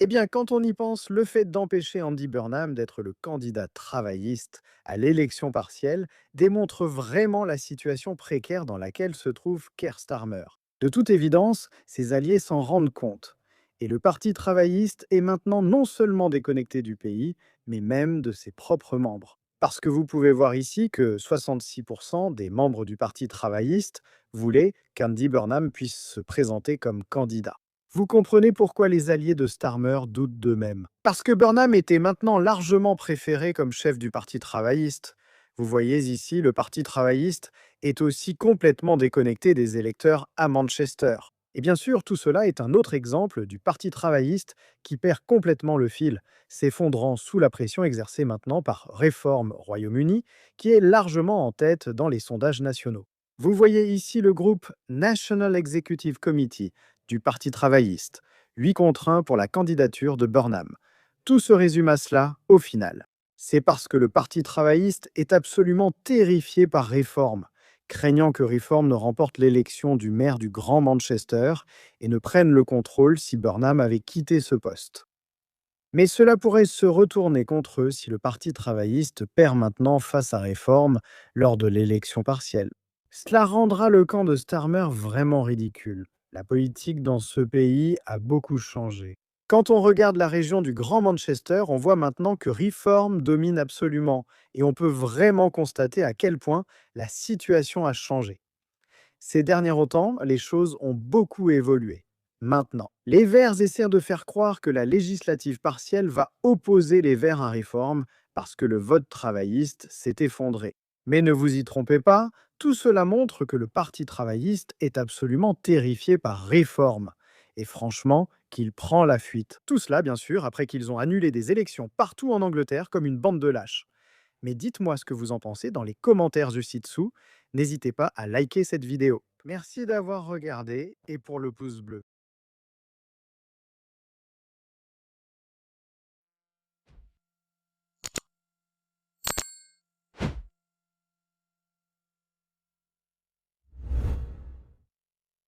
Eh bien, quand on y pense, le fait d'empêcher Andy Burnham d'être le candidat travailliste à l'élection partielle démontre vraiment la situation précaire dans laquelle se trouve Keir Starmer. De toute évidence, ses alliés s'en rendent compte. Et le Parti travailliste est maintenant non seulement déconnecté du pays, mais même de ses propres membres. Parce que vous pouvez voir ici que 66% des membres du Parti travailliste voulaient qu'Andy Burnham puisse se présenter comme candidat. Vous comprenez pourquoi les alliés de Starmer doutent d'eux-mêmes. Parce que Burnham était maintenant largement préféré comme chef du Parti travailliste. Vous voyez ici, le Parti travailliste est aussi complètement déconnecté des électeurs à Manchester. Et bien sûr, tout cela est un autre exemple du Parti travailliste qui perd complètement le fil, s'effondrant sous la pression exercée maintenant par Réforme Royaume-Uni, qui est largement en tête dans les sondages nationaux. Vous voyez ici le groupe National Executive Committee du Parti travailliste, 8 contre 1 pour la candidature de Burnham. Tout se résume à cela au final. C'est parce que le Parti travailliste est absolument terrifié par Reform, craignant que Reform ne remporte l'élection du maire du Grand Manchester et ne prenne le contrôle si Burnham avait quitté ce poste. Mais cela pourrait se retourner contre eux si le Parti travailliste perd maintenant face à Réforme lors de l'élection partielle. Cela rendra le camp de Starmer vraiment ridicule. La politique dans ce pays a beaucoup changé. Quand on regarde la région du Grand Manchester, on voit maintenant que Reform domine absolument et on peut vraiment constater à quel point la situation a changé. Ces derniers temps, les choses ont beaucoup évolué. Maintenant, les Verts essaient de faire croire que la législative partielle va opposer les Verts à Réforme parce que le vote travailliste s'est effondré. Mais ne vous y trompez pas, tout cela montre que le Parti travailliste est absolument terrifié par Réforme. Et franchement, qu'il prend la fuite. Tout cela, bien sûr, après qu'ils ont annulé des élections partout en Angleterre comme une bande de lâches. Mais dites-moi ce que vous en pensez dans les commentaires juste ci-dessous. N'hésitez pas à liker cette vidéo. Merci d'avoir regardé et pour le pouce bleu.